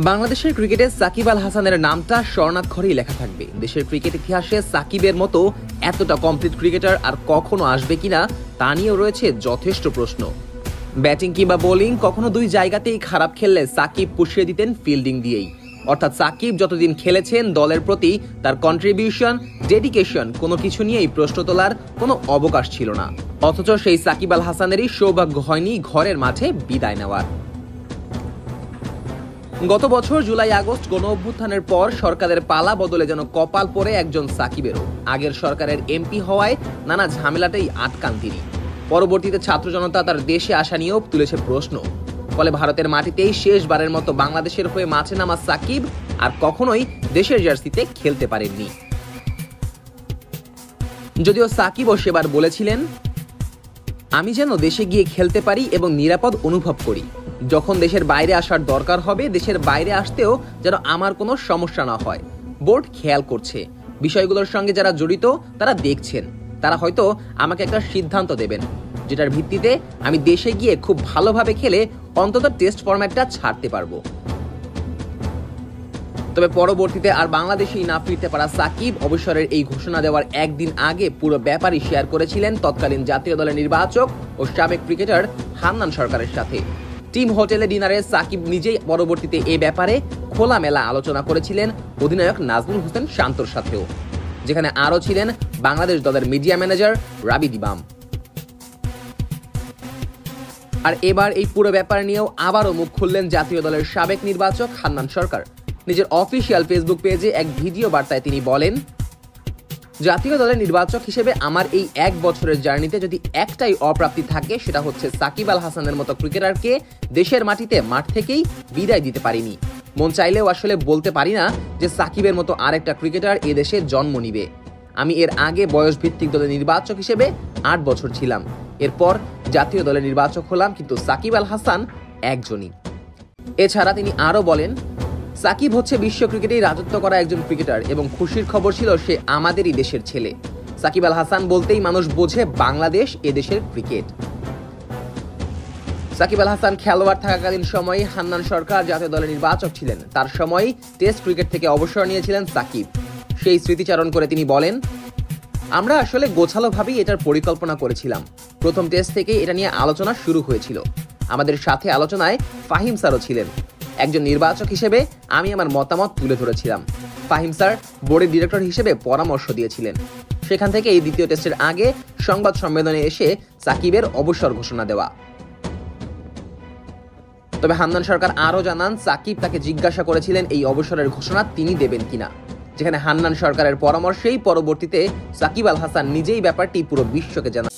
বাংলাদেশের ক্রিকেটে সাকিব আল হাসানের নামটা স্বর্ণাক্ষরেই লেখা থাকবে। দেশের ক্রিকেট ইতিহাসে সাকিবের মতো এতটা কমপ্লিট ক্রিকেটার আর কখনো আসবে কিনা তা নিয়েও রয়েছে যথেষ্ট প্রশ্ন। ব্যাটিং কিংবা বোলিং কখনো দুই জায়গাতেই খারাপ খেললে সাকিব পুষিয়ে দিতেন ফিল্ডিং দিয়েই। অর্থাৎ সাকিব যতদিন খেলেছেন দলের প্রতি তার কন্ট্রিবিউশন, ডেডিকেশন কোনো কিছু নিয়েই প্রশ্ন তোলার কোনো অবকাশ ছিল না। অথচ সেই সাকিব আল হাসানেরই সৌভাগ্য হয়নি ঘরের মাঠে বিদায় নেওয়ার। গত বছর জুলাই আগস্ট গণ অভ্যুত্থানের পর সরকারের পালা বদলে যেন কপাল পড়ে একজন সাকিবেরও। আগের সরকারের এমপি হওয়ায় নানা ঝামেলাতেই আটকান তিনি। পরবর্তীতে ছাত্র জনতা তার দেশে আসা নিয়েও তুলেছে প্রশ্ন। ফলে ভারতের মাটিতেই শেষবারের মতো বাংলাদেশের হয়ে মাঠে নামা সাকিব আর কখনোই দেশের জার্সিতে খেলতে পারেননি। যদিও সাকিবও সেবার বলেছিলেন, আমি যেন দেশে গিয়ে খেলতে পারি এবং নিরাপদ অনুভব করি। যখন দেশের বাইরে আসার দরকার হবে দেশের বাইরে আসতেও যেন আমার কোনো সমস্যা না হয়। বোর্ড খেয়াল করছে, বিষয়গুলোর সঙ্গে যারা জড়িত তারা দেখছেন, তারা হয়তো আমাকে একটা সিদ্ধান্ত দেবেন যেটার ভিত্তিতে আমি দেশে গিয়ে খুব ভালোভাবে খেলে অন্তত টেস্ট ফরম্যাটটা ছাড়তে পারবো। তবে পরবর্তীতে আর বাংলাদেশেই না ফিরতে পারা সাকিব অবসরের এই ঘোষণা দেওয়ার একদিন আগে পুরো ব্যাপারই শেয়ার করেছিলেন তৎকালীন জাতীয় দলের নির্বাচক ও সাবেক ক্রিকেটার হান্নান সরকারের সাথে। টিম হোটেলে ডিনারে সাকিব নিজেই পরবর্তীতে এ ব্যাপারে খোলামেলা আলোচনা করেছিলেন অধিনায়ক নাজমুল হোসেন শান্তর সাথেও, যেখানে আরও ছিলেন বাংলাদেশ দলের মিডিয়া ম্যানেজার রাবি দিবাম। আর এবার এই পুরো ব্যাপার নিয়েও আবারও মুখ খুললেন জাতীয় দলের সাবেক নির্বাচক হান্নান সরকার। নিজের অফিসিয়াল ফেসবুক পেজে এক ভিডিও বার্তায় তিনি বলেন, জাতীয় দলের নির্বাচক হিসেবে আমার এই এক বছরের জার্নিতে যদি একটাই অপ্রাপ্তি থাকে সেটা হচ্ছে সাকিব আল হাসানের মতো ক্রিকেটারকে দেশের মাটিতে মাঠ থেকেই বিদায় দিতে পারিনি। মন চাইলেও আসলে বলতে পারি না যে সাকিবের মতো আরেকটা ক্রিকেটার এদেশে জন্ম নিবে। আমি এর আগে বয়স ভিত্তিক দলের নির্বাচক হিসেবে 8 বছর ছিলাম, এরপর জাতীয় দলের নির্বাচক হলাম, কিন্তু সাকিব আল হাসান একজনই। এছাড়া তিনি আরও বলেন, সাকিব হচ্ছে বিশ্ব ক্রিকেটেই রাজত্ব করা একজন ক্রিকেটার এবং খুশির খবর ছিল সে আমাদেরই দেশের ছেলে। সাকিব আল হাসান বলতেই মানুষ বোঝে বাংলাদেশ এদেশের ক্রিকেট। সাকিব আল হাসান খেলোয়াড় থাকাকালীন সময়ে হান্নান সরকার জাতীয় দলের নির্বাচক ছিলেন। তার সময় টেস্ট ক্রিকেট থেকে অবসর নিয়েছিলেন সাকিব। সেই স্মৃতিচারণ করে তিনি বলেন, আমরা আসলে গোছালোভাবেই এটার পরিকল্পনা করেছিলাম। প্রথম টেস্ট থেকেই এটা নিয়ে আলোচনা শুরু হয়েছিল। আমাদের সাথে আলোচনায় ফাহিম স্যারও ছিলেন। একজন নির্বাচক হিসেবে আমি আমার মতামত তুলে ধরেছিলাম। ফাহিম স্যার বোর্ডের ডিরেক্টর হিসেবে পরামর্শ দিয়েছিলেন। সেখান থেকে এই দ্বিতীয় টেস্টের আগে সংবাদ সম্মেলনে এসে সাকিবের অবসর ঘোষণা দেওয়া। তবে হান্নান সরকার আরও জানান, সাকিব তাকে জিজ্ঞাসা করেছিলেন এই অবসরের ঘোষণা তিনি দেবেন কিনা, যেখানে হান্নান সরকারের পরামর্শেই পরবর্তীতে সাকিব আল হাসান নিজেই ব্যাপারটি পুরো বিশ্বকে জানান।